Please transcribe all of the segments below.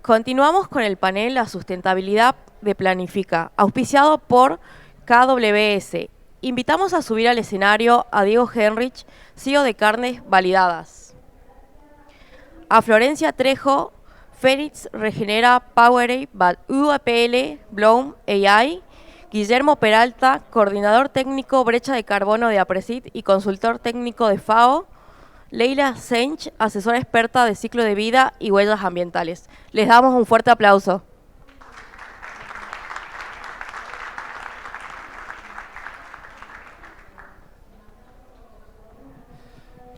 Continuamos con el panel La Sustentabilidad de Planifica, auspiciado por KWS. Invitamos a subir al escenario a Diego Henrich, CEO de Carnes Validadas, a Florencia Trejo, Phoenix Regenera Powerade, UAPL, Bloom AI, Guillermo Peralta, coordinador técnico Brecha de Carbono de APRESID y consultor técnico de FAO, Leila Sench, asesora experta de ciclo de vida y huellas ambientales. Les damos un fuerte aplauso.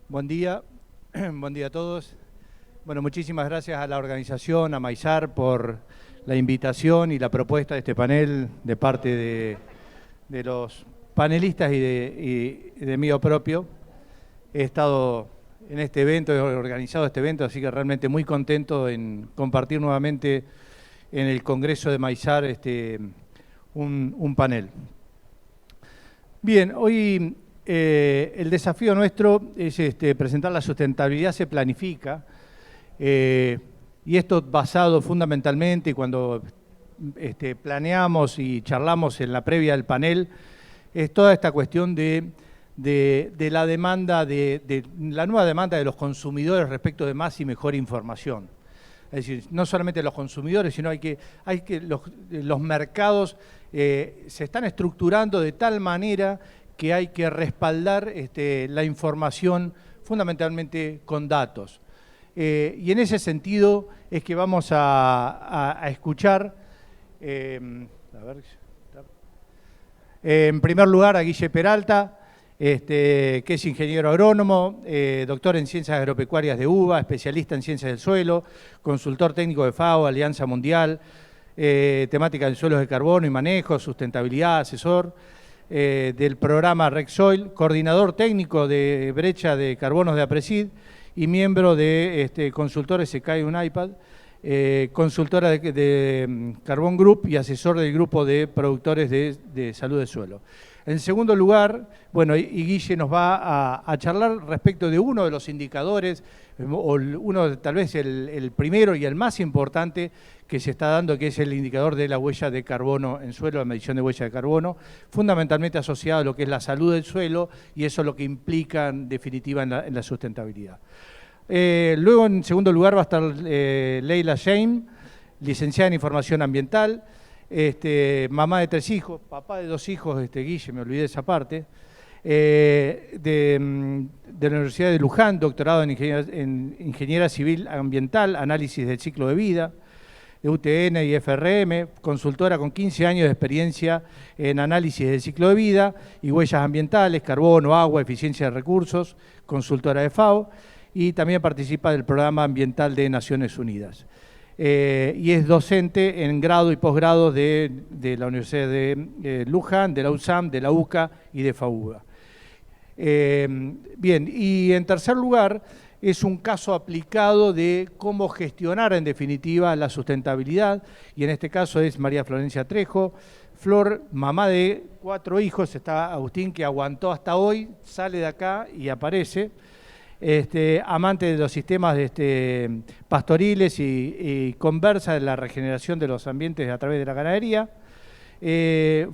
Buen día a todos. Bueno, muchísimas gracias a la organización, a Maizar, por la invitación y la propuesta de este panel de parte de los panelistas y de mío propio. He estado en este evento, he organizado este evento, así que realmente muy contento en compartir nuevamente en el Congreso de Maizar un panel. Bien, hoy el desafío nuestro es presentar La Sustentabilidad se Planifica, y esto basado fundamentalmente cuando planeamos y charlamos en la previa del panel, es toda esta cuestión de la demanda, de la nueva demanda de los consumidores respecto de más y mejor información. Es decir, no solamente los consumidores, sino los mercados se están estructurando de tal manera que hay que respaldar la información fundamentalmente con datos. Y en ese sentido es que vamos a escuchar, en primer lugar a Guille Peralta, que es ingeniero agrónomo, doctor en Ciencias Agropecuarias de UBA, especialista en Ciencias del Suelo, consultor técnico de FAO, Alianza Mundial, temática de suelos de carbono y manejo, sustentabilidad, asesor del programa REC-Soil, coordinador técnico de brecha de carbonos de APRESID y miembro de consultores SECAI UNAIPAD, consultora de Carbon Group y asesor del grupo de productores de salud del suelo. En segundo lugar, bueno, y Guille nos va a charlar respecto de uno de los indicadores, o tal vez el primero y el más importante que se está dando, que es el indicador de la huella de carbono en suelo, la medición de huella de carbono, fundamentalmente asociado a lo que es la salud del suelo, y eso es lo que implica en definitiva en la sustentabilidad. Luego, en segundo lugar, va a estar Leila Shane, licenciada en Información Ambiental, mamá de 3 hijos, papá de 2 hijos, Guille, me olvidé esa parte, de la Universidad de Luján, doctorado en Ingeniería Civil Ambiental, Análisis del Ciclo de Vida, de UTN y FRM, consultora con 15 años de experiencia en análisis del ciclo de vida y huellas ambientales, carbono, agua, eficiencia de recursos, consultora de FAO, y también participa del Programa Ambiental de Naciones Unidas. Y es docente en grado y posgrado de la Universidad de Luján, de la USAM, de la UCA y de FAUBA. Bien, y en tercer lugar, es un caso aplicado de cómo gestionar en definitiva la sustentabilidad, y en este caso es María Florencia Trejo. Flor, mamá de 4 hijos, está Agustín que aguantó hasta hoy, sale de acá y aparece. Amante de los sistemas pastoriles y conversa de la regeneración de los ambientes a través de la ganadería.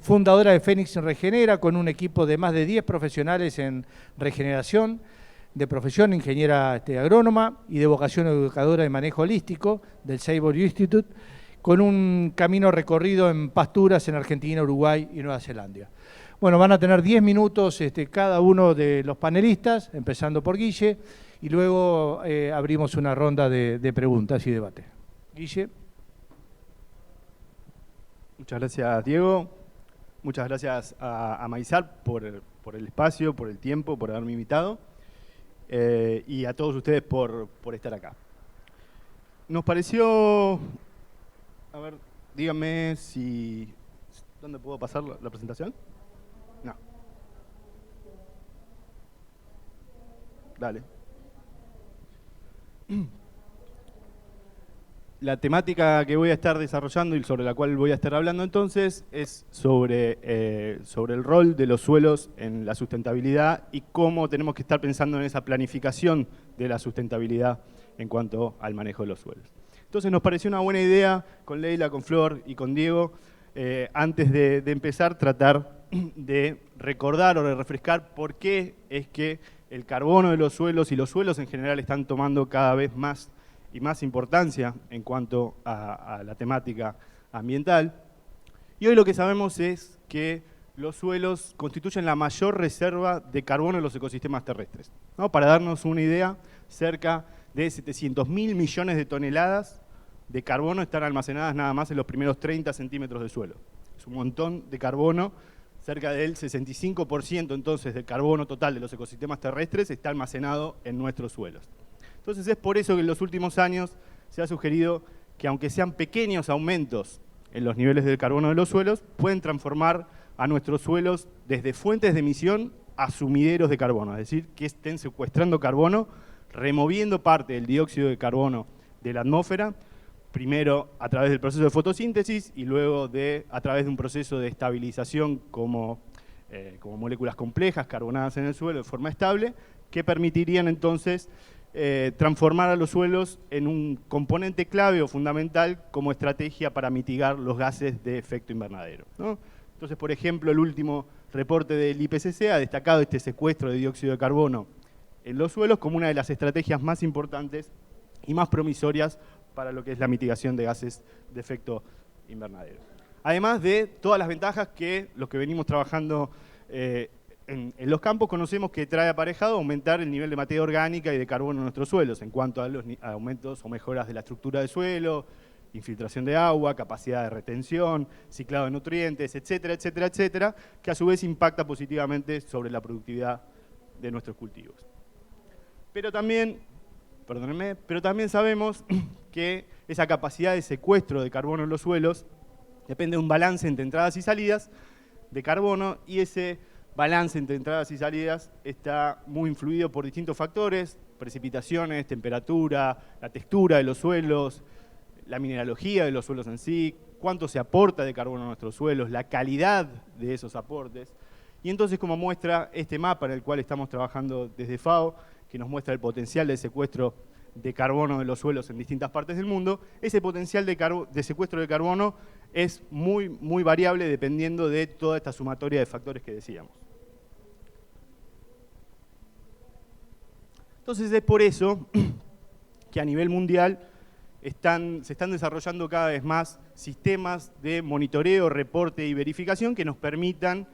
Fundadora de Phoenix Regenera, con un equipo de más de 10 profesionales en regeneración, de profesión ingeniera agrónoma y de vocación educadora de manejo holístico del Savory Institute, con un camino recorrido en pasturas en Argentina, Uruguay y Nueva Zelanda. Bueno, van a tener 10 minutos cada uno de los panelistas, empezando por Guille, y luego abrimos una ronda de preguntas y debate. Guille. Muchas gracias, Diego. Muchas gracias a Maizar por el espacio, por el tiempo, por haberme invitado. Y a todos ustedes por estar acá. Nos pareció... A ver, díganme si... ¿Dónde puedo pasar la presentación? No. Dale. La temática que voy a estar desarrollando y sobre la cual voy a estar hablando entonces es sobre el rol de los suelos en la sustentabilidad y cómo tenemos que estar pensando en esa planificación de la sustentabilidad en cuanto al manejo de los suelos. Entonces nos pareció una buena idea con Leila, con Flor y con Diego, antes de empezar, tratar de recordar o de refrescar por qué es que el carbono de los suelos y los suelos en general están tomando cada vez más y más importancia en cuanto a la temática ambiental. Y hoy lo que sabemos es que los suelos constituyen la mayor reserva de carbono en los ecosistemas terrestres, ¿no? Para darnos una idea, cerca de 700.000 millones de toneladas de carbono están almacenadas nada más en los primeros 30 centímetros de suelo. Es un montón de carbono, cerca del 65% entonces del carbono total de los ecosistemas terrestres está almacenado en nuestros suelos. Entonces es por eso que en los últimos años se ha sugerido que aunque sean pequeños aumentos en los niveles del carbono de los suelos, pueden transformar a nuestros suelos desde fuentes de emisión a sumideros de carbono, es decir, que estén secuestrando carbono, removiendo parte del dióxido de carbono de la atmósfera, primero a través del proceso de fotosíntesis y luego a través de un proceso de estabilización como moléculas complejas carbonadas en el suelo de forma estable, que permitirían entonces transformar a los suelos en un componente clave o fundamental como estrategia para mitigar los gases de efecto invernadero, ¿no? Entonces, por ejemplo, el último reporte del IPCC ha destacado este secuestro de dióxido de carbono en los suelos como una de las estrategias más importantes y más promisorias para lo que es la mitigación de gases de efecto invernadero. Además de todas las ventajas que los que venimos trabajando en los campos conocemos que trae aparejado aumentar el nivel de materia orgánica y de carbono en nuestros suelos en cuanto a los aumentos o mejoras de la estructura del suelo, infiltración de agua, capacidad de retención, ciclado de nutrientes, etcétera, etcétera, etcétera, que a su vez impacta positivamente sobre la productividad de nuestros cultivos. Pero también sabemos que esa capacidad de secuestro de carbono en los suelos depende de un balance entre entradas y salidas de carbono, y ese balance entre entradas y salidas está muy influido por distintos factores: precipitaciones, temperatura, la textura de los suelos, la mineralogía de los suelos en sí, cuánto se aporta de carbono a nuestros suelos, la calidad de esos aportes. Y entonces, como muestra este mapa en el cual estamos trabajando desde FAO, que nos muestra el potencial de secuestro de carbono de los suelos en distintas partes del mundo, ese potencial de secuestro de carbono es muy, muy variable dependiendo de toda esta sumatoria de factores que decíamos. Entonces es por eso que a nivel mundial se están desarrollando cada vez más sistemas de monitoreo, reporte y verificación que nos permitan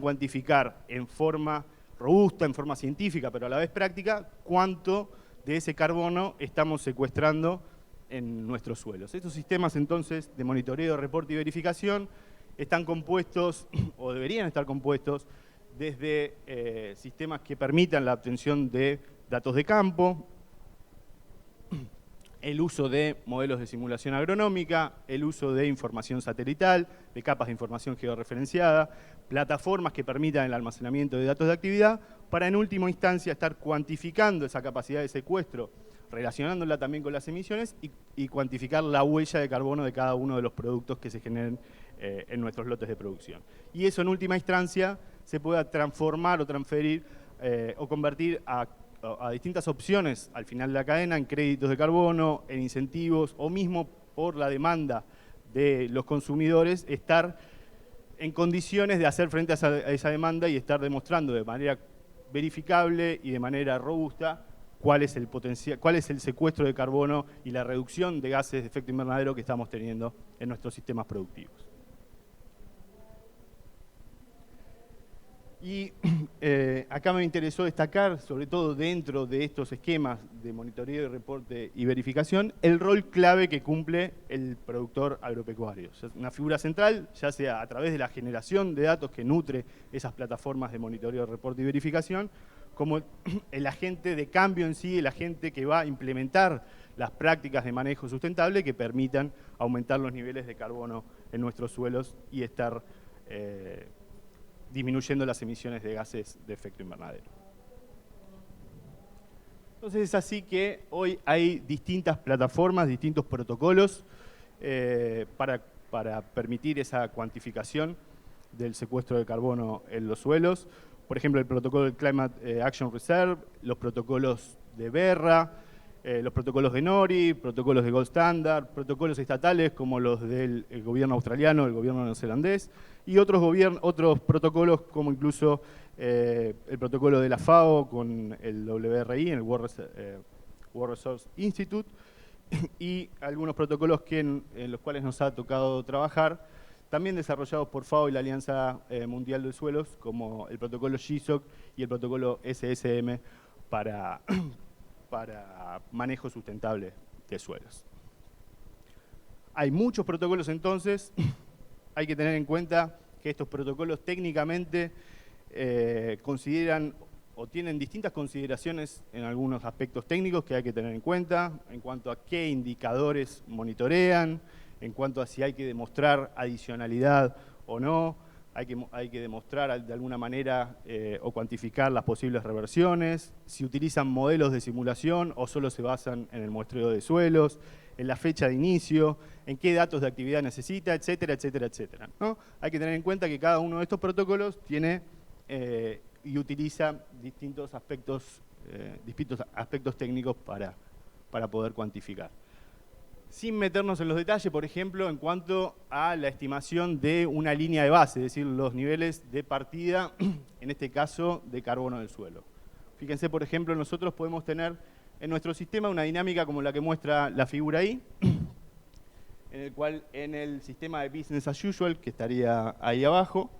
cuantificar en forma robusta, en forma científica, pero a la vez práctica, cuánto de ese carbono estamos secuestrando en nuestros suelos. Estos sistemas entonces de monitoreo, reporte y verificación están compuestos, o deberían estar compuestos, desde sistemas que permitan la obtención de datos de campo, el uso de modelos de simulación agronómica, el uso de información satelital, de capas de información georreferenciada, plataformas que permitan el almacenamiento de datos de actividad, para en última instancia estar cuantificando esa capacidad de secuestro, relacionándola también con las emisiones y cuantificar la huella de carbono de cada uno de los productos que se generen en nuestros lotes de producción. Y eso en última instancia se pueda transformar o transferir o convertir a distintas opciones al final de la cadena, en créditos de carbono, en incentivos, o mismo por la demanda de los consumidores, estar en condiciones de hacer frente a esa demanda y estar demostrando de manera verificable y de manera robusta cuál es el potencial, cuál es el secuestro de carbono y la reducción de gases de efecto invernadero que estamos teniendo en nuestros sistemas productivos. Y acá me interesó destacar, sobre todo dentro de estos esquemas de monitoreo, reporte y verificación, el rol clave que cumple el productor agropecuario. Es una figura central, ya sea a través de la generación de datos que nutre esas plataformas de monitoreo, reporte y verificación, como el agente de cambio en sí, el agente que va a implementar las prácticas de manejo sustentable que permitan aumentar los niveles de carbono en nuestros suelos y estar disminuyendo las emisiones de gases de efecto invernadero. Entonces es así que hoy hay distintas plataformas, distintos protocolos para permitir esa cuantificación del secuestro de carbono en los suelos. Por ejemplo, el protocolo del Climate Action Reserve, los protocolos de BERRA, los protocolos de NORI, protocolos de Gold Standard, protocolos estatales como los del gobierno australiano, el gobierno neozelandés, y otros protocolos como incluso el protocolo de la FAO con el WRI, el World Resource Institute, y algunos protocolos en los cuales nos ha tocado trabajar, también desarrollados por FAO y la Alianza Mundial de Suelos, como el protocolo GSOC y el protocolo SSM para manejo sustentable de suelos. Hay muchos protocolos entonces, hay que tener en cuenta que estos protocolos técnicamente consideran o tienen distintas consideraciones en algunos aspectos técnicos que hay que tener en cuenta, en cuanto a qué indicadores monitorean, en cuanto a si hay que demostrar adicionalidad o no, hay que demostrar de alguna manera o cuantificar las posibles reversiones, si utilizan modelos de simulación o solo se basan en el muestreo de suelos, en la fecha de inicio, en qué datos de actividad necesita, etcétera, etcétera, etcétera, ¿no? Hay que tener en cuenta que cada uno de estos protocolos tiene y utiliza distintos aspectos técnicos para poder cuantificar. Sin meternos en los detalles, por ejemplo, en cuanto a la estimación de una línea de base, es decir, los niveles de partida, en este caso, de carbono del suelo. Fíjense, por ejemplo, nosotros podemos tener en nuestro sistema una dinámica como la que muestra la figura ahí, en el cual en el sistema de business as usual, que estaría ahí abajo,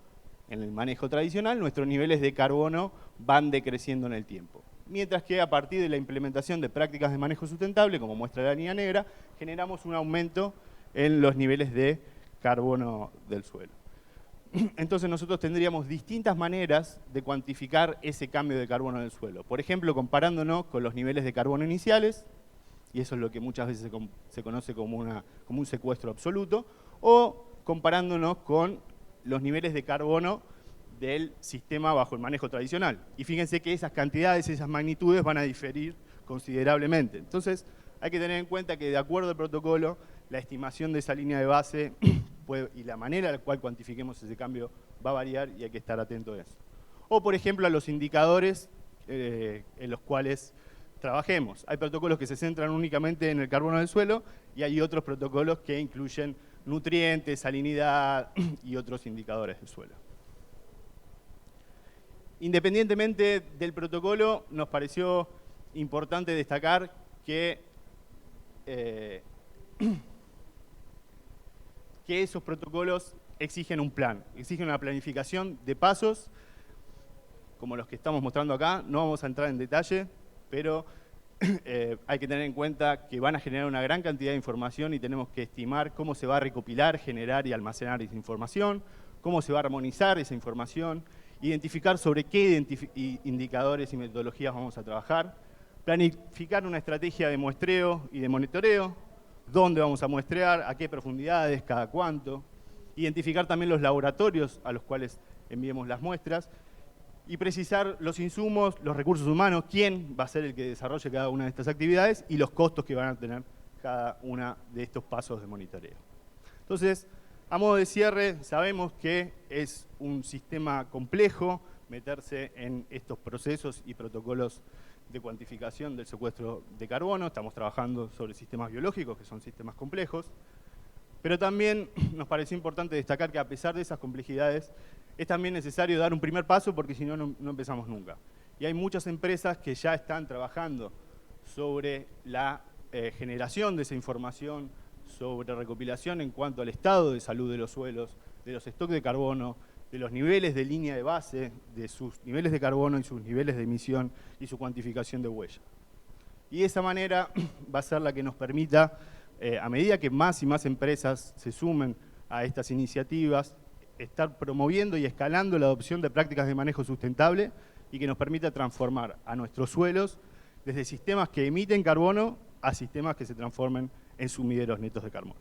en el manejo tradicional, nuestros niveles de carbono van decreciendo en el tiempo. Mientras que a partir de la implementación de prácticas de manejo sustentable, como muestra la línea negra, generamos un aumento en los niveles de carbono del suelo. Entonces nosotros tendríamos distintas maneras de cuantificar ese cambio de carbono del suelo. Por ejemplo, comparándonos con los niveles de carbono iniciales, y eso es lo que muchas veces se conoce como un secuestro absoluto, o comparándonos con los niveles de carbono del sistema bajo el manejo tradicional. Y fíjense que esas cantidades, esas magnitudes van a diferir considerablemente. Entonces, hay que tener en cuenta que de acuerdo al protocolo, la estimación de esa línea de base y la manera en la cual cuantifiquemos ese cambio va a variar y hay que estar atento a eso. O, por ejemplo, a los indicadores en los cuales trabajemos. Hay protocolos que se centran únicamente en el carbono del suelo y hay otros protocolos que incluyen nutrientes, salinidad y otros indicadores del suelo. Independientemente del protocolo, nos pareció importante destacar que esos protocolos exigen un plan, exigen una planificación de pasos, como los que estamos mostrando acá. No vamos a entrar en detalle, pero hay que tener en cuenta que van a generar una gran cantidad de información y tenemos que estimar cómo se va a recopilar, generar y almacenar esa información, cómo se va a armonizar esa información, identificar sobre qué indicadores y metodologías vamos a trabajar, planificar una estrategia de muestreo y de monitoreo, dónde vamos a muestrear, a qué profundidades, cada cuánto, identificar también los laboratorios a los cuales enviemos las muestras y precisar los insumos, los recursos humanos, quién va a ser el que desarrolle cada una de estas actividades y los costos que van a tener cada uno de estos pasos de monitoreo. Entonces, a modo de cierre, sabemos que es un sistema complejo meterse en estos procesos y protocolos de cuantificación del secuestro de carbono. Estamos trabajando sobre sistemas biológicos, que son sistemas complejos. Pero también nos pareció importante destacar que a pesar de esas complejidades, es también necesario dar un primer paso porque si no, no empezamos nunca. Y hay muchas empresas que ya están trabajando sobre la generación de esa información, sobre recopilación en cuanto al estado de salud de los suelos, de los stocks de carbono, de los niveles de línea de base, de sus niveles de carbono y sus niveles de emisión y su cuantificación de huella. Y de esa manera va a ser la que nos permita, a medida que más y más empresas se sumen a estas iniciativas, estar promoviendo y escalando la adopción de prácticas de manejo sustentable y que nos permita transformar a nuestros suelos desde sistemas que emiten carbono a sistemas que se transformen en sumideros netos de carbono.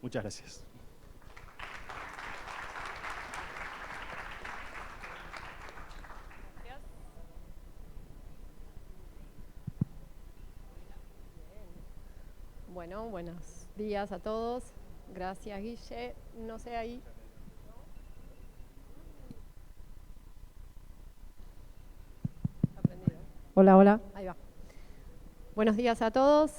Muchas gracias. Bueno, buenos días a todos. Gracias, Guille. No sé ahí. Aprendido. Hola, hola. Ahí va. Buenos días a todos.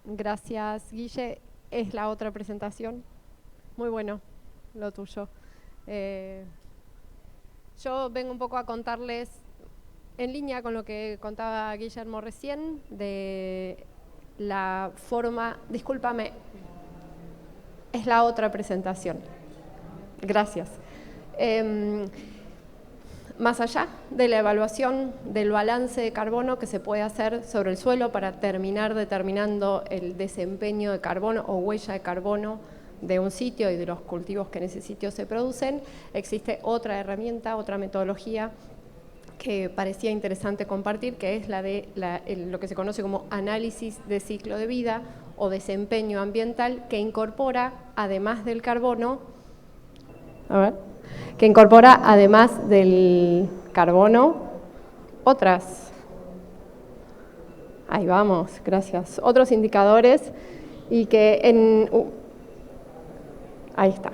Gracias, Guille. Es la otra presentación. Muy bueno, lo tuyo. Yo vengo un poco a contarles, en línea con lo que contaba Guillermo recién, de la forma... Discúlpame, es la otra presentación. Gracias. Más allá de la evaluación del balance de carbono que se puede hacer sobre el suelo para terminar determinando el desempeño de carbono o huella de carbono de un sitio y de los cultivos que en ese sitio se producen, existe otra herramienta, otra metodología que parecía interesante compartir, que es la de lo que se conoce como análisis de ciclo de vida o desempeño ambiental, que incorpora, además del carbono, ahí vamos, gracias, otros indicadores y que ahí está.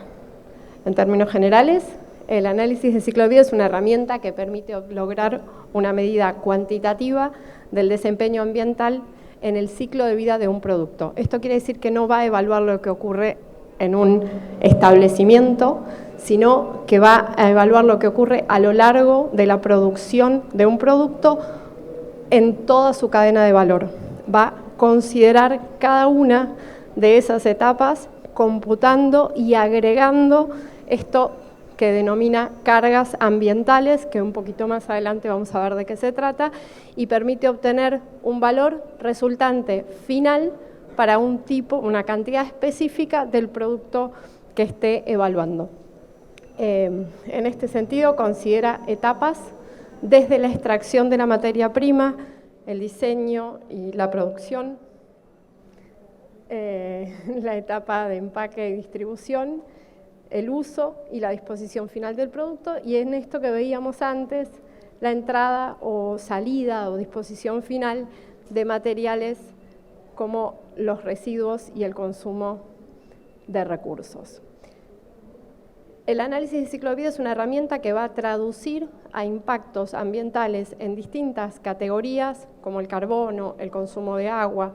En términos generales, el análisis de ciclo de vida es una herramienta que permite lograr una medida cuantitativa del desempeño ambiental en el ciclo de vida de un producto. Esto quiere decir que no va a evaluar lo que ocurre en un establecimiento, sino que va a evaluar lo que ocurre a lo largo de la producción de un producto en toda su cadena de valor. Va a considerar cada una de esas etapas, computando y agregando esto que denomina cargas ambientales, que un poquito más adelante vamos a ver de qué se trata, y permite obtener un valor resultante final para un tipo, una cantidad específica del producto que esté evaluando. En este sentido, considera etapas desde la extracción de la materia prima, el diseño y la producción, la etapa de empaque y distribución, el uso y la disposición final del producto, y en esto que veíamos antes, la entrada o salida o disposición final de materiales como los residuos y el consumo de recursos. El análisis de ciclo de vida es una herramienta que va a traducir a impactos ambientales en distintas categorías, como el carbono, el consumo de agua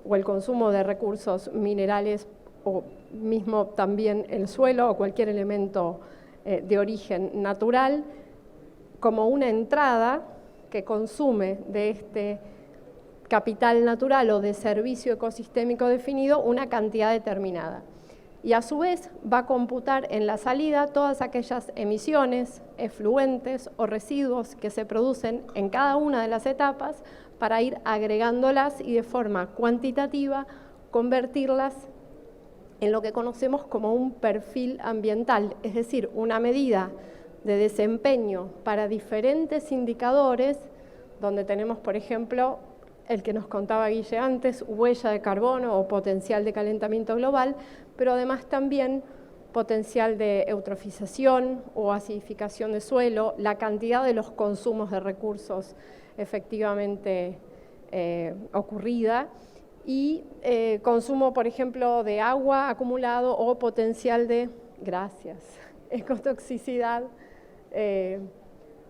o el consumo de recursos minerales o mismo también el suelo o cualquier elemento de origen natural, como una entrada que consume de este capital natural o de servicio ecosistémico definido una cantidad determinada. Y a su vez va a computar en la salida todas aquellas emisiones, efluentes o residuos que se producen en cada una de las etapas para ir agregándolas y de forma cuantitativa convertirlas en lo que conocemos como un perfil ambiental, es decir, una medida de desempeño para diferentes indicadores, donde tenemos, por ejemplo, el que nos contaba Guille antes, huella de carbono o potencial de calentamiento global, pero además también potencial de eutrofización o acidificación de suelo, la cantidad de los consumos de recursos efectivamente ocurrida, y consumo, por ejemplo, de agua acumulado o potencial de, ecotoxicidad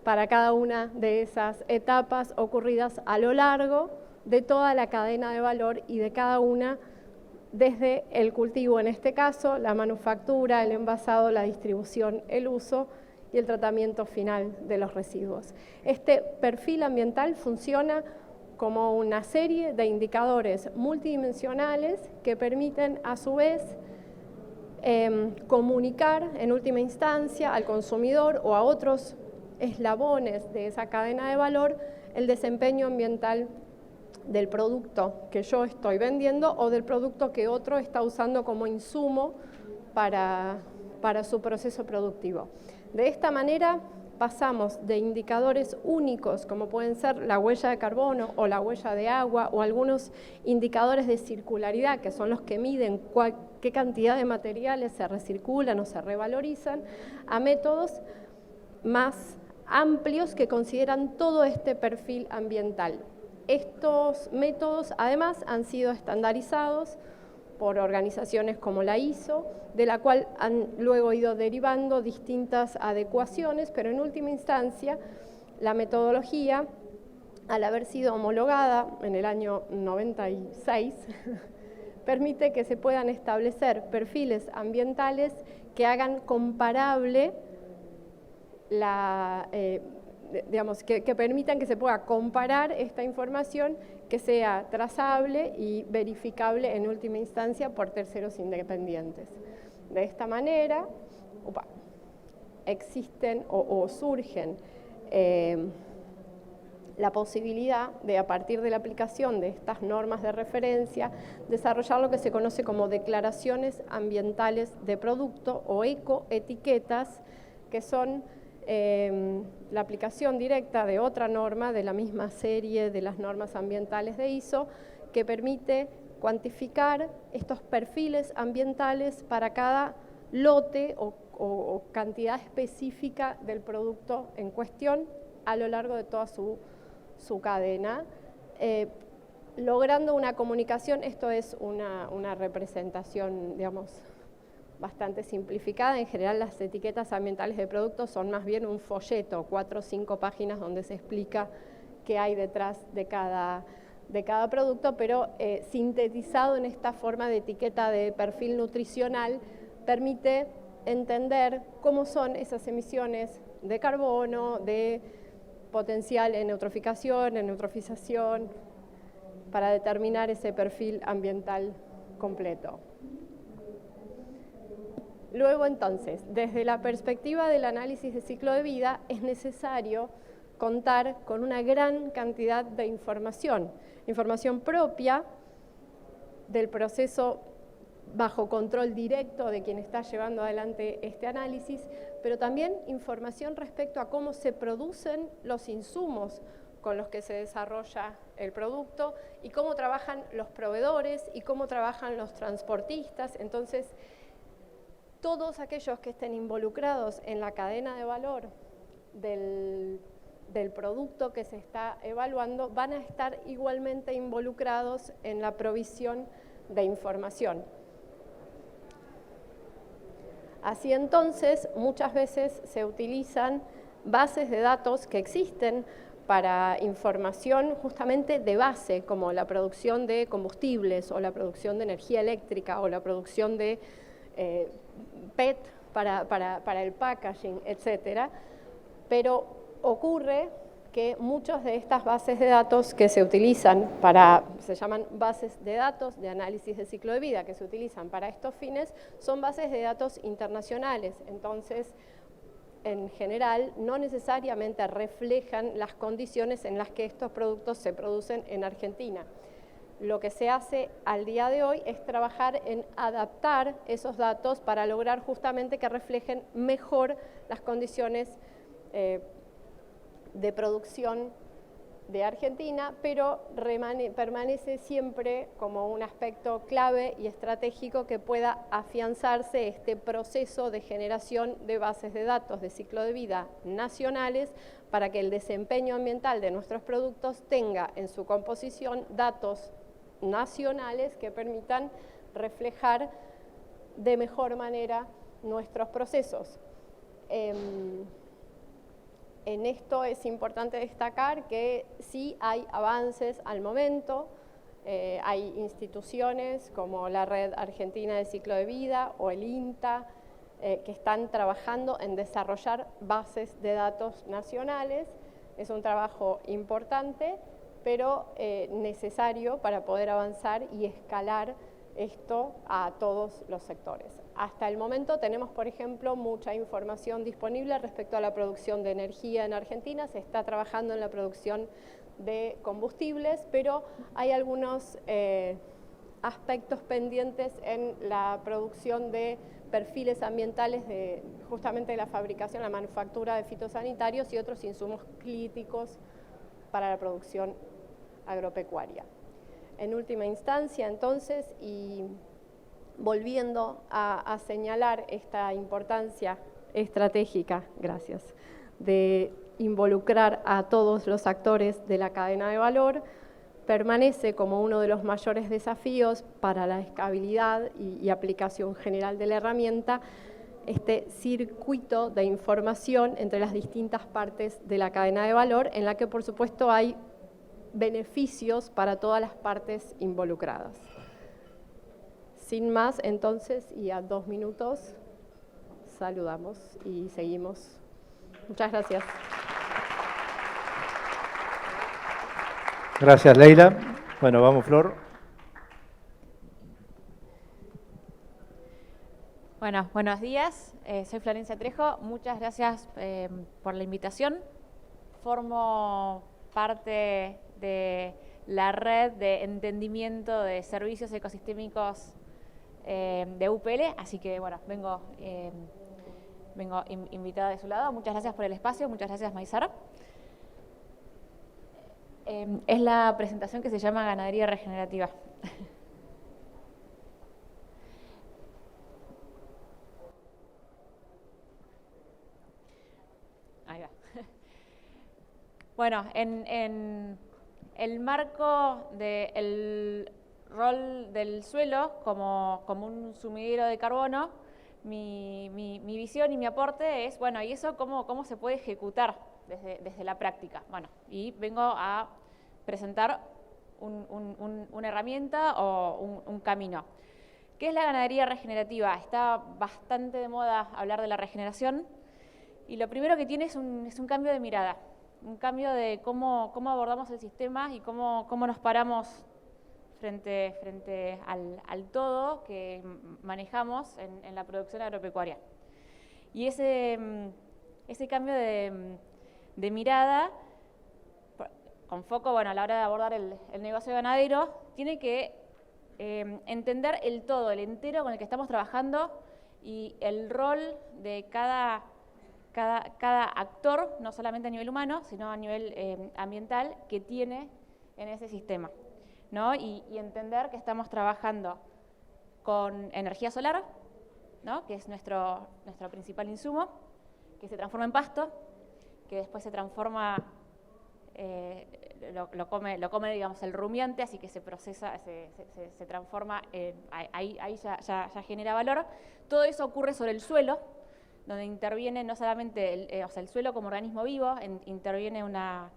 para cada una de esas etapas ocurridas a lo largo de toda la cadena de valor y de cada una desde el cultivo, en este caso, la manufactura, el envasado, la distribución, el uso y el tratamiento final de los residuos. Este perfil ambiental funciona como una serie de indicadores multidimensionales que permiten a su vez comunicar en última instancia al consumidor o a otros eslabones de esa cadena de valor el desempeño ambiental del producto que yo estoy vendiendo o del producto que otro está usando como insumo para su proceso productivo. De esta manera pasamos de indicadores únicos, como pueden ser la huella de carbono o la huella de agua o algunos indicadores de circularidad, que son los que miden qué cantidad de materiales se recirculan o se revalorizan, a métodos más amplios que consideran todo este perfil ambiental. Estos métodos, además, han sido estandarizados por organizaciones como la ISO, de la cual han luego ido derivando distintas adecuaciones, pero en última instancia la metodología al haber sido homologada en el año 96, permite que se puedan establecer perfiles ambientales que hagan comparable que permitan que se pueda comparar esta información, que sea trazable y verificable en última instancia por terceros independientes. De esta manera, existen o surgen la posibilidad de, a partir de la aplicación de estas normas de referencia, desarrollar lo que se conoce como declaraciones ambientales de producto o ecoetiquetas, que son la aplicación directa de otra norma de la misma serie de las normas ambientales de ISO, que permite cuantificar estos perfiles ambientales para cada lote o cantidad específica del producto en cuestión a lo largo de toda su cadena, logrando una comunicación. Esto es una representación, digamos, bastante simplificada. En general, las etiquetas ambientales de productos son más bien un folleto, 4 o 5 páginas donde se explica qué hay detrás de cada producto, pero sintetizado en esta forma de etiqueta de perfil nutricional, permite entender cómo son esas emisiones de carbono, de potencial en eutroficación, en eutrofización, para determinar ese perfil ambiental completo. Luego, entonces, desde la perspectiva del análisis de ciclo de vida, es necesario contar con una gran cantidad de información propia del proceso bajo control directo de quien está llevando adelante este análisis, pero también información respecto a cómo se producen los insumos con los que se desarrolla el producto y cómo trabajan los proveedores y cómo trabajan los transportistas. Entonces, todos aquellos que estén involucrados en la cadena de valor del producto que se está evaluando van a estar igualmente involucrados en la provisión de información. Así entonces, muchas veces se utilizan bases de datos que existen para información justamente de base, como la producción de combustibles o la producción de energía eléctrica o la producción de PET para el packaging, etcétera. Pero ocurre que muchas de estas bases de datos que se utilizan se llaman bases de datos de análisis de ciclo de vida, que se utilizan para estos fines, son bases de datos internacionales. Entonces, en general, no necesariamente reflejan las condiciones en las que estos productos se producen en Argentina. Lo que se hace al día de hoy es trabajar en adaptar esos datos para lograr justamente que reflejen mejor las condiciones de producción de Argentina, pero permanece siempre como un aspecto clave y estratégico que pueda afianzarse este proceso de generación de bases de datos de ciclo de vida nacionales para que el desempeño ambiental de nuestros productos tenga en su composición datos nacionales que permitan reflejar de mejor manera nuestros procesos. En esto es importante destacar que sí hay avances al momento, hay instituciones como la Red Argentina de Ciclo de Vida o el INTA que están trabajando en desarrollar bases de datos nacionales. Es un trabajo importante, pero necesario para poder avanzar y escalar esto a todos los sectores. Hasta el momento tenemos, por ejemplo, mucha información disponible respecto a la producción de energía en Argentina. Se está trabajando en la producción de combustibles, pero hay algunos aspectos pendientes en la producción de perfiles ambientales justamente de la fabricación, la manufactura de fitosanitarios y otros insumos críticos para la producción agropecuaria. En última instancia, entonces, y volviendo a señalar esta importancia estratégica, gracias, de involucrar a todos los actores de la cadena de valor, permanece como uno de los mayores desafíos para la escalabilidad y aplicación general de la herramienta este circuito de información entre las distintas partes de la cadena de valor, en la que por supuesto hay beneficios para todas las partes involucradas. Sin más, entonces, y a 2 minutos, saludamos y seguimos. Muchas gracias. Gracias, Leila. Bueno, vamos, Flor. Bueno, buenos días. Soy Florencia Trejo. Muchas gracias por la invitación. Formo parte de la red de entendimiento de servicios ecosistémicos de UPL, así que bueno, vengo invitada de su lado. Muchas gracias por el espacio, muchas gracias, Maizar. Es la presentación que se llama Ganadería Regenerativa. Ahí va. Bueno, en el marco del rol del suelo como un sumidero de carbono, mi visión y mi aporte es, bueno, ¿y eso cómo se puede ejecutar desde la práctica? Bueno, y vengo a presentar una herramienta o un camino. ¿Qué es la ganadería regenerativa? Está bastante de moda hablar de la regeneración y lo primero que tiene es un cambio de mirada, un cambio de cómo abordamos el sistema y cómo nos paramos frente al todo que manejamos en la producción agropecuaria. Y ese cambio de mirada, con foco a la hora de abordar el negocio ganadero, tiene que entender el todo, el entero con el que estamos trabajando y el rol de cada actor, no solamente a nivel humano, sino a nivel ambiental, que tiene en ese sistema, ¿no? Y entender que estamos trabajando con energía solar, ¿no? Que es nuestro principal insumo, que se transforma en pasto, que después se transforma, lo come digamos, el rumiante, así que se procesa, se transforma, ahí ya genera valor. Todo eso ocurre sobre el suelo, donde interviene no solamente el suelo como organismo vivo, interviene una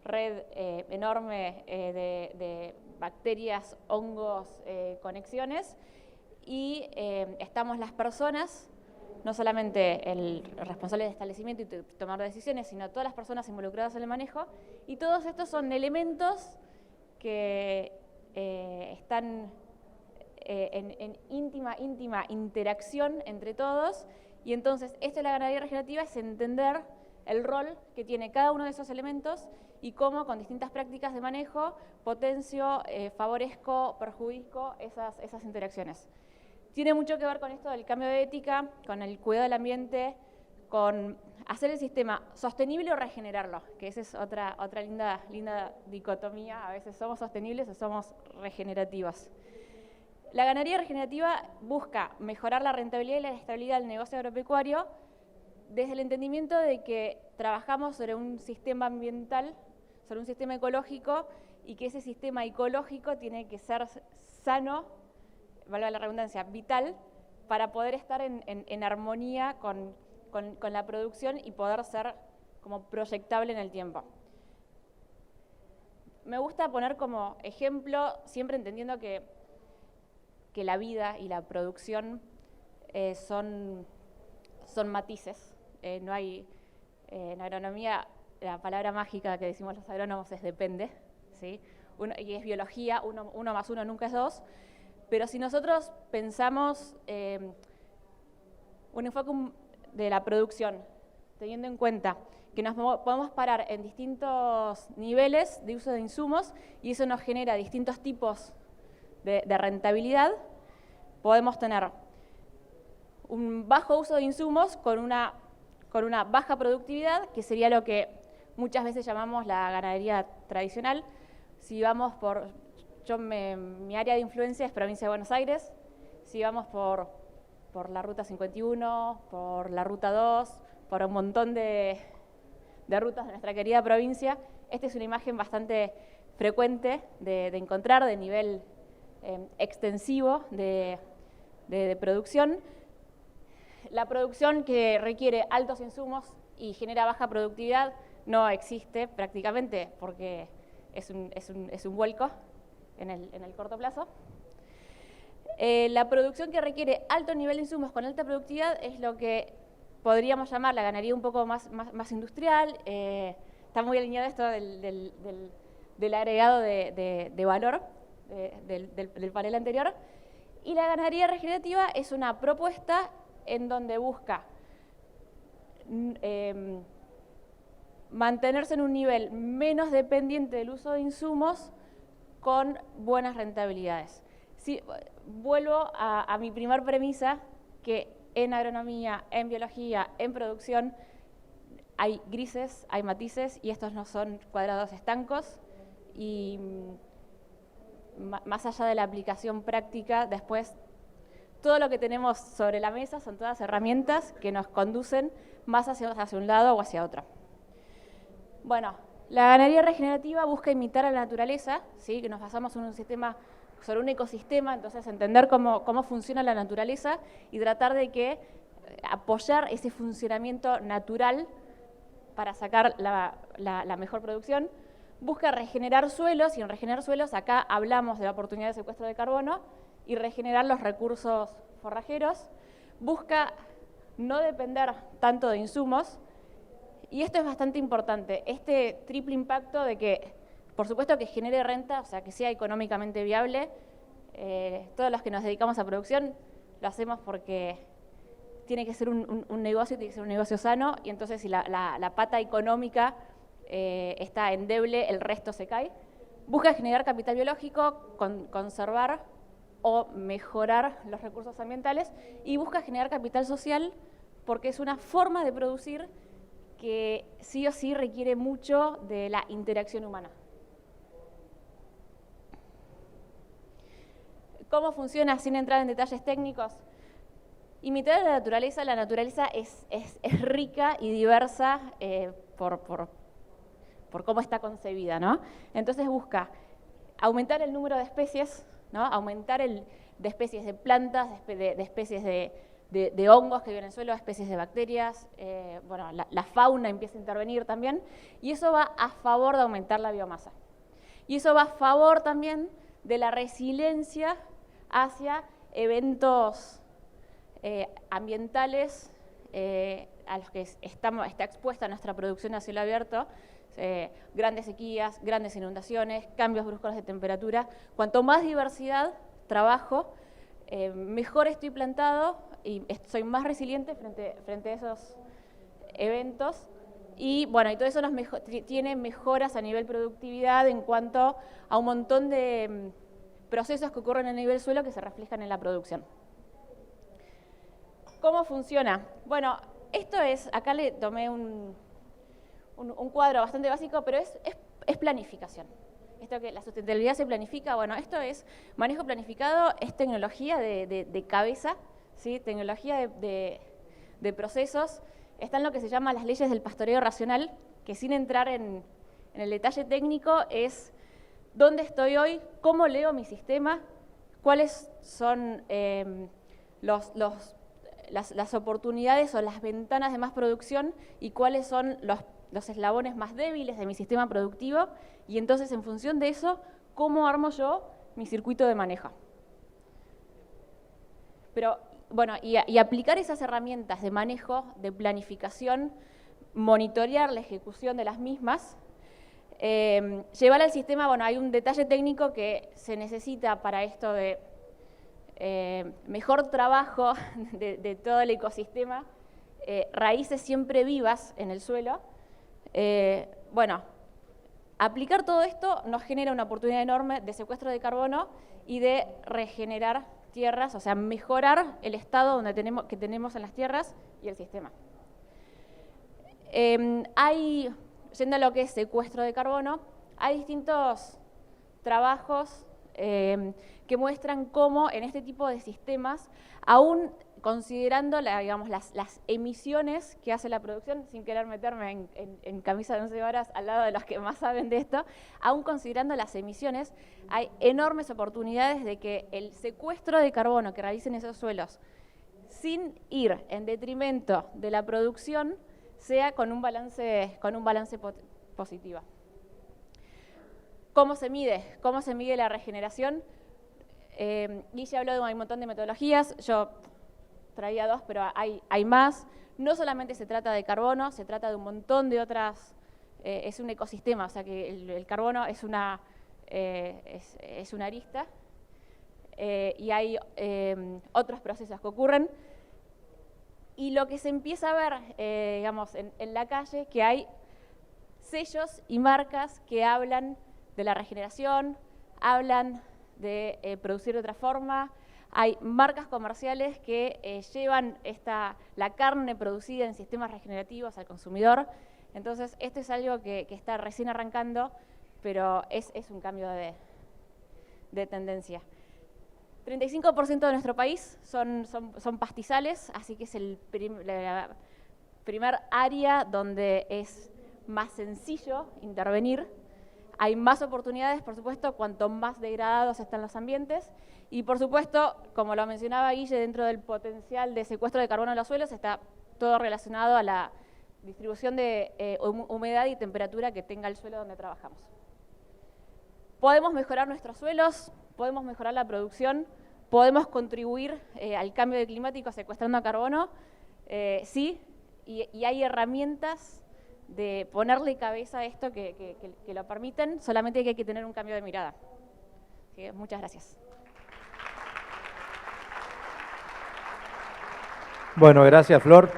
red enorme de bacterias, hongos, conexiones, y estamos las personas, no solamente el responsable de establecimiento y tomar decisiones, sino todas las personas involucradas en el manejo, y todos estos son elementos que están en íntima interacción entre todos, y entonces esto de la ganadería regenerativa es entender el rol que tiene cada uno de esos elementos y cómo con distintas prácticas de manejo potencio, favorezco, perjudico esas interacciones. Tiene mucho que ver con esto del cambio de ética, con el cuidado del ambiente, con hacer el sistema sostenible o regenerarlo, que esa es otra linda dicotomía. A veces somos sostenibles o somos regenerativos. La ganadería regenerativa busca mejorar la rentabilidad y la estabilidad del negocio agropecuario desde el entendimiento de que trabajamos sobre un sistema ambiental, sobre un sistema ecológico, y que ese sistema ecológico tiene que ser sano, valga la redundancia, vital, para poder estar en armonía con la producción y poder ser como proyectable en el tiempo. Me gusta poner como ejemplo, siempre entendiendo que la vida y la producción son matices. No hay, en agronomía, la palabra mágica que decimos los agrónomos es depende, ¿sí? Y es biología, uno más uno nunca es dos. Pero si nosotros pensamos un enfoque de la producción, teniendo en cuenta que nos podemos parar en distintos niveles de uso de insumos y eso nos genera distintos tipos de rentabilidad, podemos tener un bajo uso de insumos con una baja productividad, que sería lo que muchas veces llamamos la ganadería tradicional. Si vamos por... mi área de influencia es provincia de Buenos Aires. Si vamos por la Ruta 51, por la Ruta 2, por un montón de rutas de nuestra querida provincia, esta es una imagen bastante frecuente de encontrar de nivel extensivo de producción. La producción que requiere altos insumos y genera baja productividad no existe prácticamente porque es un vuelco en el corto plazo. La producción que requiere alto nivel de insumos con alta productividad es lo que podríamos llamar la ganadería un poco más industrial. Está muy alineado esto del agregado de valor del panel anterior. Y la ganadería regenerativa es una propuesta en donde busca mantenerse en un nivel menos dependiente del uso de insumos con buenas rentabilidades. Sí, vuelvo a mi primer premisa, que en agronomía, en biología, en producción, hay grises, hay matices, y estos no son cuadrados estancos, y más allá de la aplicación práctica, después todo lo que tenemos sobre la mesa son todas herramientas que nos conducen más hacia un lado o hacia otro. Bueno, la ganadería regenerativa busca imitar a la naturaleza, ¿sí? Que nos basamos en un sistema, sobre un ecosistema, entonces entender cómo funciona la naturaleza y tratar de apoyar ese funcionamiento natural para sacar la mejor producción. Busca regenerar suelos, y en regenerar suelos acá hablamos de la oportunidad de secuestro de carbono y regenerar los recursos forrajeros. Busca no depender tanto de insumos, y esto es bastante importante, este triple impacto de que, por supuesto, que genere renta, o sea, que sea económicamente viable. Todos los que nos dedicamos a producción lo hacemos porque tiene que ser un negocio, tiene que ser un negocio sano, y entonces si la pata económica está endeble, el resto se cae. Busca generar capital biológico, conservar o mejorar los recursos ambientales, y busca generar capital social porque es una forma de producir que sí o sí requiere mucho de la interacción humana. ¿Cómo funciona sin entrar en detalles técnicos? Imitar a la naturaleza es rica y diversa por cómo está concebida, ¿no? Entonces busca aumentar el número de especies, ¿no? Aumentar de especies de plantas, de especies de hongos que viven en el suelo, especies de bacterias, bueno, la fauna empieza a intervenir también, y eso va a favor de aumentar la biomasa. Y eso va a favor también de la resiliencia hacia eventos ambientales a los que está expuesta nuestra producción a cielo abierto, grandes sequías, grandes inundaciones, cambios bruscos de temperatura. Cuanto más diversidad trabajo, mejor estoy plantado y soy más resiliente frente a esos eventos. Y bueno, y todo eso tiene mejoras a nivel productividad en cuanto a un montón de procesos que ocurren a nivel suelo que se reflejan en la producción. ¿Cómo funciona? Bueno, esto es, acá le tomé un cuadro bastante básico, pero es planificación. Esto que la sustentabilidad se planifica, bueno, esto es manejo planificado, es tecnología de cabeza, ¿sí? Tecnología de procesos. Están lo que se llama las leyes del pastoreo racional, que sin entrar en el detalle técnico es dónde estoy hoy, cómo leo mi sistema, cuáles son las oportunidades o las ventanas de más producción y cuáles son los eslabones más débiles de mi sistema productivo, y entonces en función de eso, cómo armo yo mi circuito de manejo. Pero bueno, y aplicar esas herramientas de manejo, de planificación, monitorear la ejecución de las mismas, llevar al sistema, bueno, hay un detalle técnico que se necesita para esto de mejor trabajo de todo el ecosistema, raíces siempre vivas en el suelo. Bueno, aplicar todo esto nos genera una oportunidad enorme de secuestro de carbono y de regenerar tierras, o sea, mejorar el estado que tenemos en las tierras y el sistema. Yendo a lo que es secuestro de carbono, hay distintos trabajos que muestran cómo en este tipo de sistemas, aún considerando las emisiones que hace la producción, sin querer meterme en camisa de 11 varas al lado de los que más saben de esto, aún considerando las emisiones, hay enormes oportunidades de que el secuestro de carbono que realicen esos suelos, sin ir en detrimento de la producción, sea con un balance positivo. ¿Cómo se mide? ¿Cómo se mide la regeneración? Guille habló de un montón de metodologías, yo traía 2, pero hay más. No solamente se trata de carbono, se trata de un montón de otras, es un ecosistema, o sea que el carbono es una arista, y hay otros procesos que ocurren. Y lo que se empieza a ver, digamos, en la calle, que hay sellos y marcas que hablan de la regeneración, hablan de producir de otra forma. Hay marcas comerciales que llevan la carne producida en sistemas regenerativos al consumidor. Entonces, esto es algo que está recién arrancando, pero es un cambio de tendencia. 35% de nuestro país son pastizales, así que es la primer área donde es más sencillo intervenir. Hay más oportunidades, por supuesto, cuanto más degradados están los ambientes. Y, por supuesto, como lo mencionaba Guille, dentro del potencial de secuestro de carbono en los suelos está todo relacionado a la distribución de humedad y temperatura que tenga el suelo donde trabajamos. ¿Podemos mejorar nuestros suelos? ¿Podemos mejorar la producción? ¿Podemos contribuir al cambio climático secuestrando carbono? Sí, y hay herramientas de ponerle cabeza a esto que lo permiten, solamente que hay que tener un cambio de mirada. Así que muchas gracias. Bueno, gracias, Flor.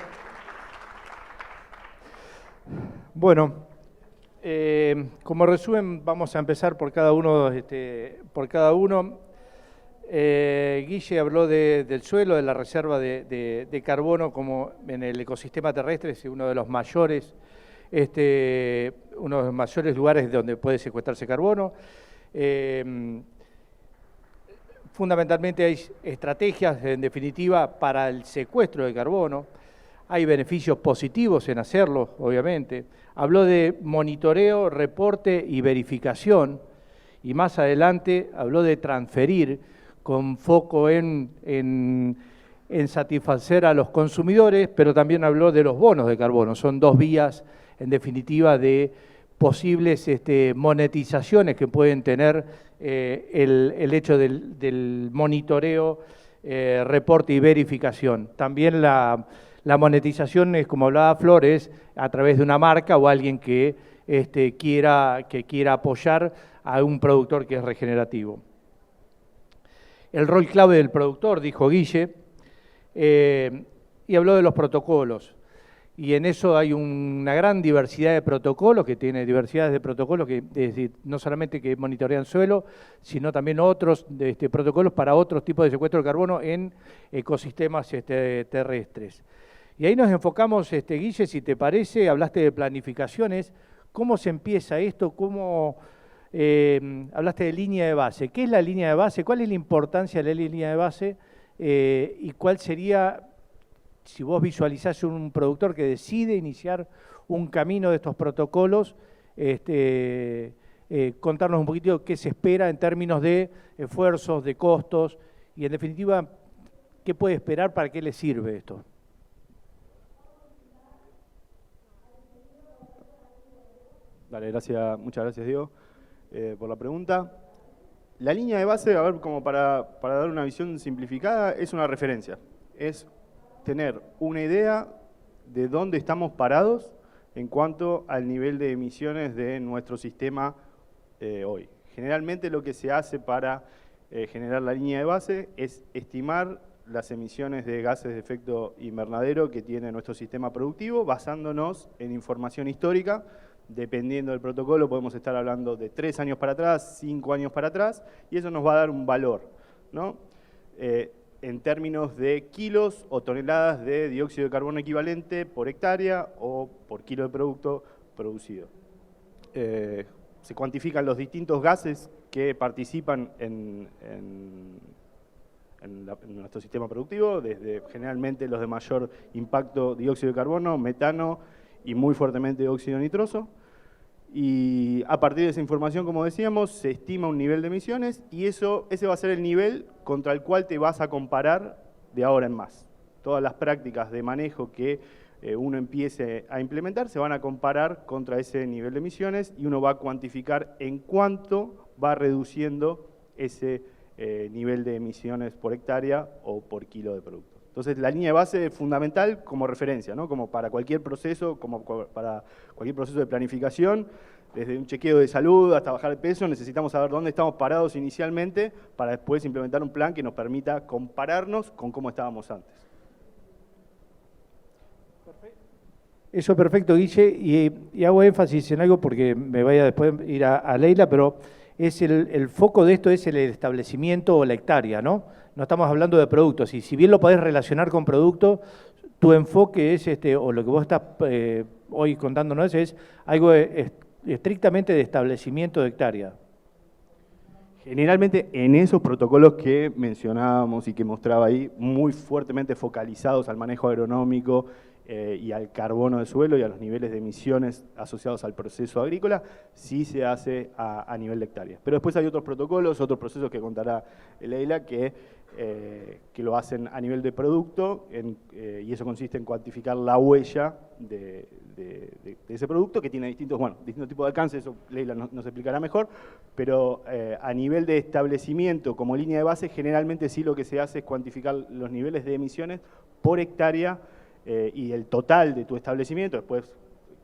Bueno, como resumen, vamos a empezar por cada uno. Guille habló del suelo, de la reserva de carbono como en el ecosistema terrestre, es uno de los mayores lugares donde puede secuestrarse carbono. Fundamentalmente hay estrategias, en definitiva, para el secuestro de carbono. Hay beneficios positivos en hacerlo, obviamente. Habló de monitoreo, reporte y verificación. Y más adelante habló de transferir con foco en satisfacer a los consumidores, pero también habló de los bonos de carbono. Son 2 vías, en definitiva, de posibles monetizaciones que pueden tener el hecho del monitoreo, reporte y verificación. También la monetización es, como hablaba Flor, es a través de una marca o alguien que quiera apoyar a un productor que es regenerativo. El rol clave del productor, dijo Guille, y habló de los protocolos. Y en eso hay una gran diversidad de protocolos, que tiene diversidades de protocolos, que es decir, no solamente que monitorean suelo, sino también otros protocolos para otros tipos de secuestro de carbono en ecosistemas terrestres. Y ahí nos enfocamos, Guille, si te parece, hablaste de planificaciones. ¿Cómo se empieza esto? Hablaste de línea de base. ¿Qué es la línea de base? ¿Cuál es la importancia de la línea de base? ¿Y cuál sería, si vos visualizás un productor que decide iniciar un camino de estos protocolos, contarnos un poquito qué se espera en términos de esfuerzos, de costos, y en definitiva, qué puede esperar, para qué le sirve esto? Dale, muchas gracias, Diego, por la pregunta. La línea de base, a ver, como para dar una visión simplificada, es una referencia. Es tener una idea de dónde estamos parados en cuanto al nivel de emisiones de nuestro sistema hoy. Generalmente lo que se hace para generar la línea de base es estimar las emisiones de gases de efecto invernadero que tiene nuestro sistema productivo, basándonos en información histórica. Dependiendo del protocolo, podemos estar hablando de 3 años para atrás, 5 años para atrás, y eso nos va a dar un valor, ¿no? En términos de kilos o toneladas de dióxido de carbono equivalente por hectárea o por kilo de producto producido. Se cuantifican los distintos gases que participan en nuestro sistema productivo, desde generalmente los de mayor impacto, dióxido de carbono, metano y muy fuertemente óxido nitroso. Y a partir de esa información, como decíamos, se estima un nivel de emisiones y ese va a ser el nivel contra el cual te vas a comparar de ahora en más. Todas las prácticas de manejo que uno empiece a implementar, se van a comparar contra ese nivel de emisiones y uno va a cuantificar en cuánto va reduciendo ese nivel de emisiones por hectárea o por kilo de producto. Entonces, la línea de base es fundamental como referencia, ¿no? Como para cualquier proceso, como para cualquier proceso de planificación, desde un chequeo de salud hasta bajar el peso, necesitamos saber dónde estamos parados inicialmente para después implementar un plan que nos permita compararnos con cómo estábamos antes. Eso es perfecto, Guille, y hago énfasis en algo porque me vaya después a ir a Leila, pero es el foco de esto es el establecimiento o la hectárea, ¿no? No estamos hablando de productos, y si bien lo podés relacionar con productos, tu enfoque es, o lo que vos estás hoy contándonos es algo estrictamente de establecimiento de hectárea. Generalmente en esos protocolos que mencionábamos y que mostraba ahí, muy fuertemente focalizados al manejo agronómico y al carbono de suelo y a los niveles de emisiones asociados al proceso agrícola, sí se hace a nivel de hectáreas. Pero después hay otros protocolos, otros procesos que contará Leila, que lo hacen a nivel de producto, y eso consiste en cuantificar la huella de ese producto, que tiene distintos tipos de alcance, eso Leila nos explicará mejor, pero a nivel de establecimiento como línea de base, generalmente sí lo que se hace es cuantificar los niveles de emisiones por hectárea y el total de tu establecimiento, después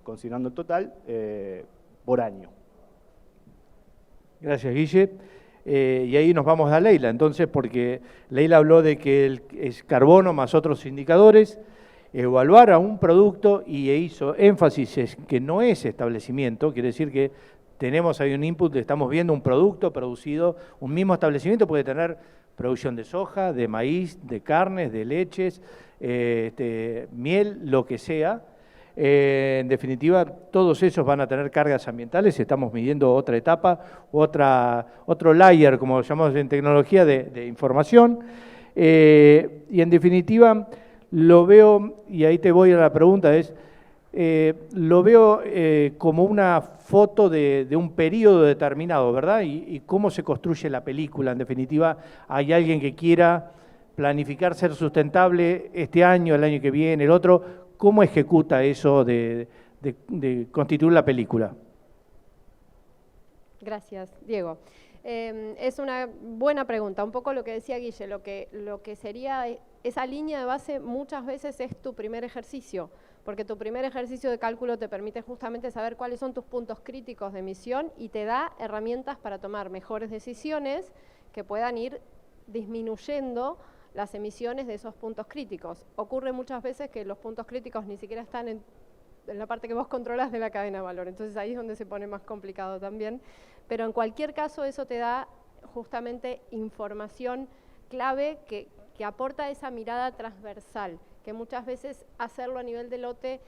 considerando el total, por año. Gracias, Guille. Y ahí nos vamos a Leila, entonces, porque Leila habló de que es carbono más otros indicadores, evaluar a un producto y hizo énfasis en que no es establecimiento, quiere decir que tenemos ahí un input, estamos viendo un producto producido, un mismo establecimiento puede tener producción de soja, de maíz, de carnes, de leches, miel, lo que sea. En definitiva, todos esos van a tener cargas ambientales, estamos midiendo otra etapa, otro layer, como llamamos en tecnología, de información. Y en definitiva, lo veo, y ahí te voy a la pregunta, lo veo como una foto de un periodo determinado, ¿verdad? Y cómo se construye la película. En definitiva, hay alguien que quiera planificar ser sustentable este año, el año que viene, el otro. ¿Cómo ejecuta eso de constituir la película? Gracias, Diego. Es una buena pregunta, un poco lo que decía Guille, lo que sería esa línea de base muchas veces es tu primer ejercicio, porque tu primer ejercicio de cálculo te permite justamente saber cuáles son tus puntos críticos de emisión y te da herramientas para tomar mejores decisiones que puedan ir disminuyendo las emisiones de esos puntos críticos. Ocurre muchas veces que los puntos críticos ni siquiera están en la parte que vos controlás de la cadena de valor, entonces ahí es donde se pone más complicado también, pero en cualquier caso eso te da justamente información clave que aporta esa mirada transversal, que muchas veces hacerlo a nivel de lote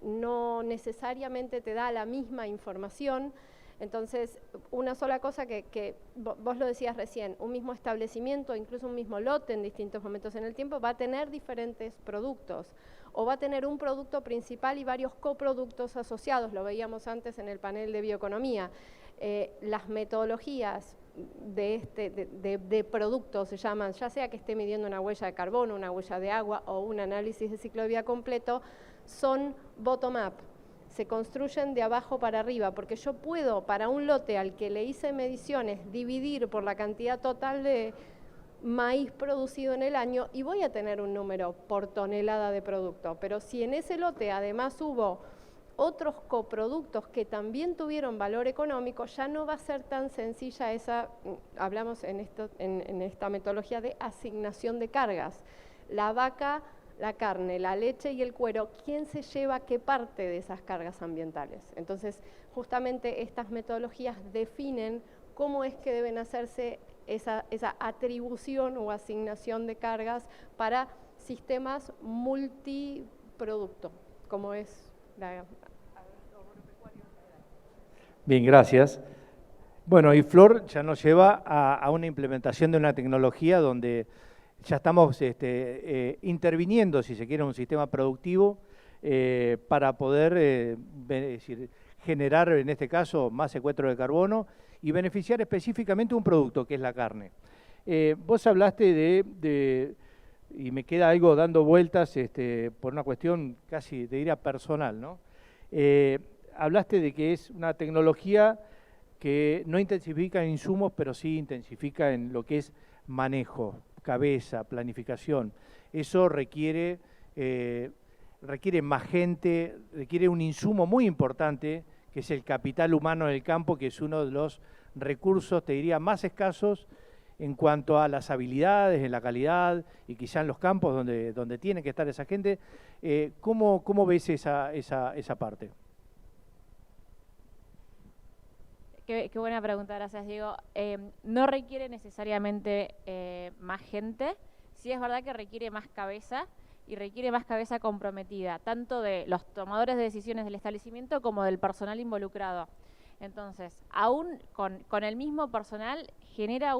no necesariamente te da la misma información. Entonces, una sola cosa que vos lo decías recién, un mismo establecimiento, incluso un mismo lote en distintos momentos en el tiempo, va a tener diferentes productos, o va a tener un producto principal y varios coproductos asociados, lo veíamos antes en el panel de bioeconomía. Las metodologías de productos se llaman, ya sea que esté midiendo una huella de carbono, una huella de agua o un análisis de ciclo de vida completo, son bottom-up. Se construyen de abajo para arriba, porque yo puedo, para un lote al que le hice mediciones, dividir por la cantidad total de maíz producido en el año y voy a tener un número por tonelada de producto. Pero si en ese lote además hubo otros coproductos que también tuvieron valor económico, ya no va a ser tan sencilla esa, hablamos en esta metodología de asignación de cargas. La vaca, la carne, la leche y el cuero, ¿quién se lleva qué parte de esas cargas ambientales? Entonces, justamente estas metodologías definen cómo es que deben hacerse esa atribución o asignación de cargas para sistemas multiproducto, como es la agropecuaria. Bien, gracias. Bueno, y Flor ya nos lleva a una implementación de una tecnología donde ya estamos interviniendo, si se quiere, en un sistema productivo para poder generar, en este caso, más secuestro de carbono y beneficiar específicamente un producto, que es la carne. Vos hablaste y me queda algo dando vueltas por una cuestión casi, te diría, personal, ¿no? Hablaste de que es una tecnología que no intensifica en insumos, pero sí intensifica en lo que es manejo, cabeza, planificación. Eso requiere más gente, requiere un insumo muy importante, que es el capital humano en el campo, que es uno de los recursos, te diría, más escasos en cuanto a las habilidades, en la calidad y quizá en los campos donde tiene que estar esa gente. ¿Cómo ves esa parte? Qué buena pregunta, gracias Diego. No requiere necesariamente más gente, sí es verdad que requiere más cabeza y requiere más cabeza comprometida, tanto de los tomadores de decisiones del establecimiento como del personal involucrado. Entonces, aún con el mismo personal genera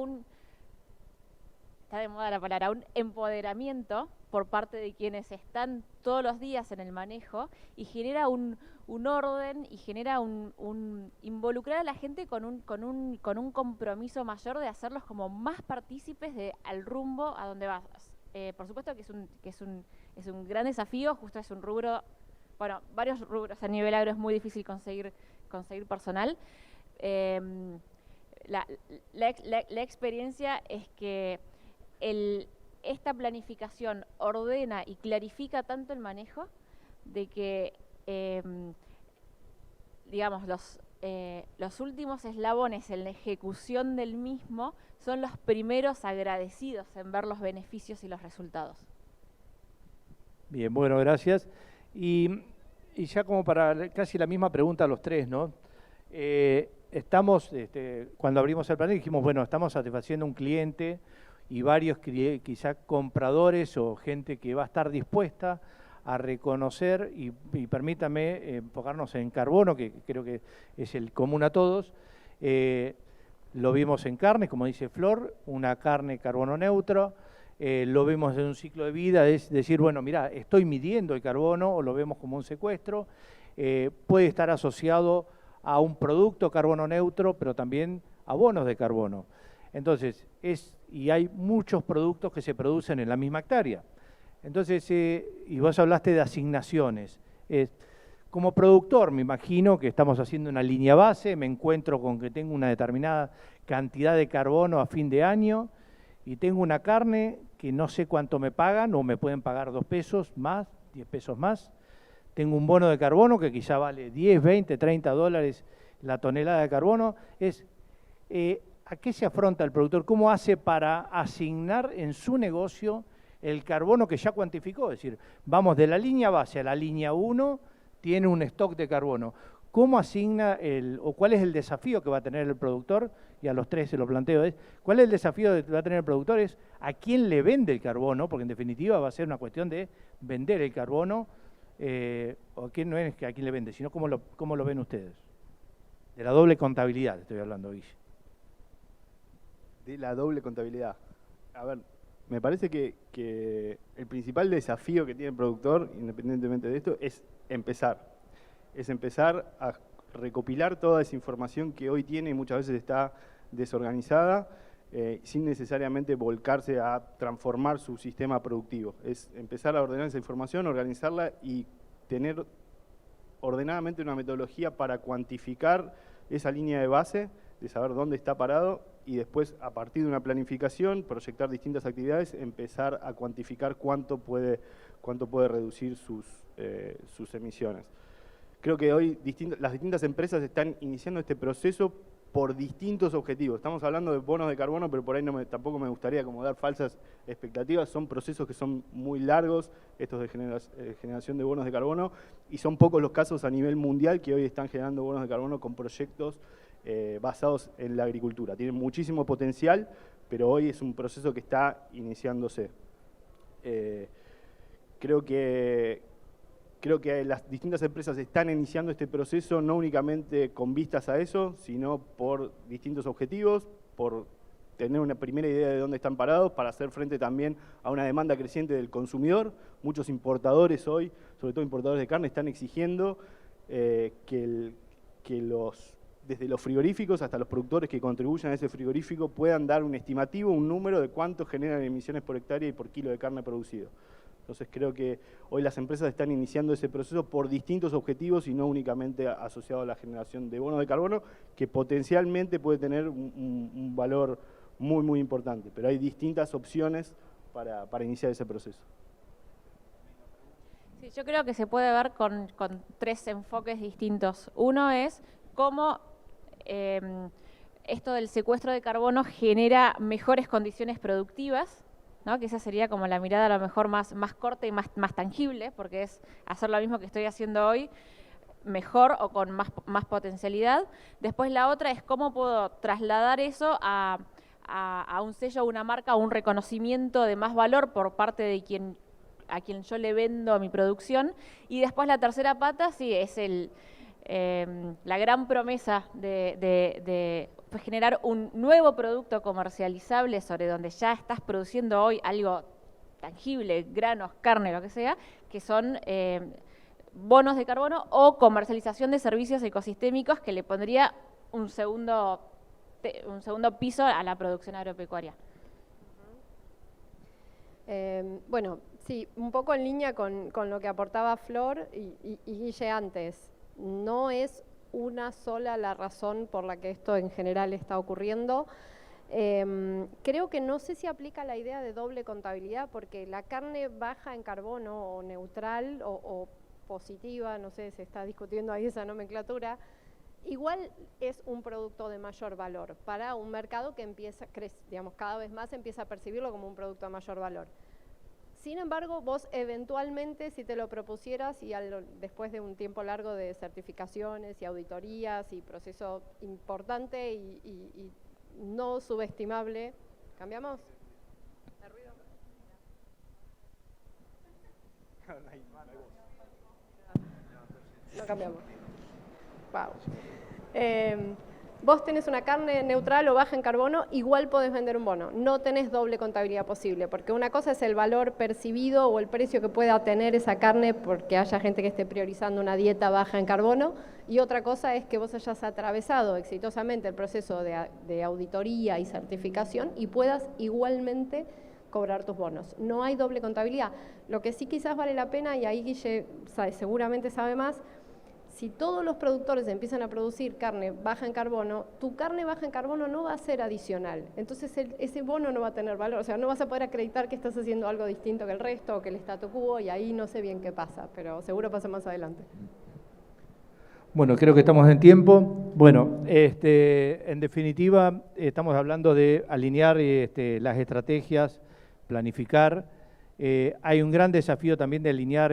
está de moda la palabra, un empoderamiento por parte de quienes están todos los días en el manejo y genera un orden y genera involucrar a la gente con un compromiso mayor de hacerlos como más partícipes al rumbo a donde vas. Por supuesto que es un gran desafío, justo es un rubro, bueno, varios rubros a nivel agro es muy difícil conseguir personal. La experiencia es que esta planificación ordena y clarifica tanto el manejo de que, digamos, los últimos eslabones en la ejecución del mismo son los primeros agradecidos en ver los beneficios y los resultados. Bien, bueno, gracias. Y ya como para casi la misma pregunta a los tres, ¿no? Estamos, cuando abrimos el panel dijimos, bueno, estamos satisfaciendo un cliente y varios quizá compradores o gente que va a estar dispuesta a reconocer, y permítame enfocarnos en carbono, que creo que es el común a todos. Lo vimos en carne, como dice Flor, una carne carbono neutro. Lo vemos en un ciclo de vida, es decir, bueno, mira, estoy midiendo el carbono, o lo vemos como un secuestro. Puede estar asociado a un producto carbono neutro, pero también a bonos de carbono. Entonces, y hay muchos productos que se producen en la misma hectárea. Entonces, y vos hablaste de asignaciones. Como productor, me imagino que estamos haciendo una línea base, me encuentro con que tengo una determinada cantidad de carbono a fin de año y tengo una carne que no sé cuánto me pagan, o me pueden pagar 2 pesos más, 10 pesos más. Tengo un bono de carbono que quizá vale 10, 20, 30 dólares la tonelada de carbono. ¿A qué se afronta el productor? ¿Cómo hace para asignar en su negocio el carbono que ya cuantificó? Es decir, vamos de la línea base a la línea 1, tiene un stock de carbono. ¿Cómo asigna o cuál es el desafío que va a tener el productor? Y a los tres se lo planteo. ¿Cuál es el desafío que va a tener el productor? Es a quién le vende el carbono, porque en definitiva va a ser una cuestión de vender el carbono, o quién no es que a quién le vende, sino cómo lo ven ustedes. De la doble contabilidad estoy hablando, Guille. De la doble contabilidad. A ver, me parece que el principal desafío que tiene el productor, independientemente de esto, es empezar. Es empezar a recopilar toda esa información que hoy tiene y muchas veces está desorganizada, sin necesariamente volcarse a transformar su sistema productivo. Es empezar a ordenar esa información, organizarla y tener ordenadamente una metodología para cuantificar esa línea de base, de saber dónde está parado, y después, a partir de una planificación, proyectar distintas actividades, empezar a cuantificar cuánto puede reducir sus emisiones. Creo que hoy las distintas empresas están iniciando este proceso por distintos objetivos. Estamos hablando de bonos de carbono, pero por ahí tampoco me gustaría como dar falsas expectativas. Son procesos que son muy largos, estos de generación de bonos de carbono, y son pocos los casos a nivel mundial que hoy están generando bonos de carbono con proyectos basados en la agricultura. Tienen muchísimo potencial, pero hoy es un proceso que está iniciándose. Creo que las distintas empresas están iniciando este proceso no únicamente con vistas a eso, sino por distintos objetivos, por tener una primera idea de dónde están parados, para hacer frente también a una demanda creciente del consumidor. Muchos importadores hoy, sobre todo importadores de carne, están exigiendo que desde los frigoríficos hasta los productores que contribuyan a ese frigorífico puedan dar un estimativo, un número de cuánto generan emisiones por hectárea y por kilo de carne producido. Entonces creo que hoy las empresas están iniciando ese proceso por distintos objetivos y no únicamente asociado a la generación de bonos de carbono, que potencialmente puede tener un valor muy, muy importante. Pero hay distintas opciones para iniciar ese proceso. Sí, yo creo que se puede ver con 3 enfoques distintos. Uno es cómo esto del secuestro de carbono genera mejores condiciones productivas, ¿no? Que esa sería como la mirada a lo mejor más corta y más tangible, porque es hacer lo mismo que estoy haciendo hoy, mejor o con más potencialidad. Después la otra es cómo puedo trasladar eso a un sello, a una marca, a un reconocimiento de más valor por parte de a quien yo le vendo mi producción. Y después la tercera pata, sí, es la gran promesa de generar un nuevo producto comercializable sobre donde ya estás produciendo hoy algo tangible, granos, carne, lo que sea, que son bonos de carbono o comercialización de servicios ecosistémicos que le pondría un segundo piso a la producción agropecuaria. Bueno, sí, un poco en línea con lo que aportaba Flor y Guille antes. No es una sola la razón por la que esto en general está ocurriendo. Creo que no sé si aplica la idea de doble contabilidad, porque la carne baja en carbono o neutral o positiva, no sé, se está discutiendo ahí esa nomenclatura, igual es un producto de mayor valor para un mercado que cada vez más empieza a percibirlo como un producto de mayor valor. Sin embargo, vos eventualmente, si te lo propusieras y después de un tiempo largo de certificaciones y auditorías y proceso importante y no subestimable, ¿cambiamos? ¿De ruido? No cambiamos. Wow. Vos tenés una carne neutral o baja en carbono, igual podés vender un bono. No tenés doble contabilidad posible, porque una cosa es el valor percibido o el precio que pueda tener esa carne porque haya gente que esté priorizando una dieta baja en carbono, y otra cosa es que vos hayas atravesado exitosamente el proceso de auditoría y certificación y puedas igualmente cobrar tus bonos. No hay doble contabilidad. Lo que sí quizás vale la pena, y ahí Guille seguramente sabe más, si todos los productores empiezan a producir carne baja en carbono, tu carne baja en carbono no va a ser adicional. Entonces ese bono no va a tener valor. O sea, no vas a poder acreditar que estás haciendo algo distinto que el resto o que el statu quo, y ahí no sé bien qué pasa, pero seguro pasa más adelante. Bueno, creo que estamos en tiempo. Bueno, en definitiva, estamos hablando de alinear las estrategias, planificar. Hay un gran desafío también de alinear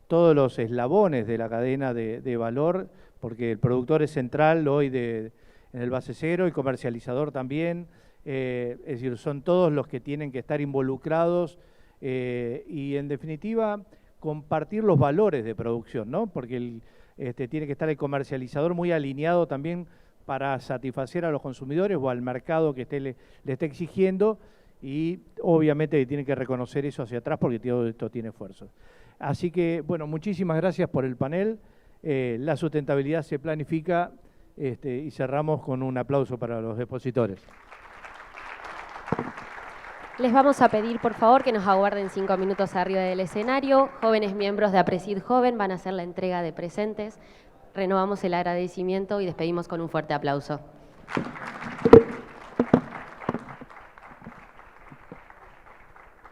todos los eslabones de la cadena de valor, porque el productor es central hoy en el base cero y comercializador también, es decir, son todos los que tienen que estar involucrados y en definitiva compartir los valores de producción, ¿no? Porque tiene que estar el comercializador muy alineado también para satisfacer a los consumidores o al mercado que le esté exigiendo, y obviamente tiene que reconocer eso hacia atrás porque todo esto tiene esfuerzo. Así que, bueno, muchísimas gracias por el panel. La sustentabilidad se planifica y cerramos con un aplauso para los expositores. Les vamos a pedir, por favor, que nos aguarden 5 minutos arriba del escenario. Jóvenes miembros de APRESID Joven van a hacer la entrega de presentes. Renovamos el agradecimiento y despedimos con un fuerte aplauso.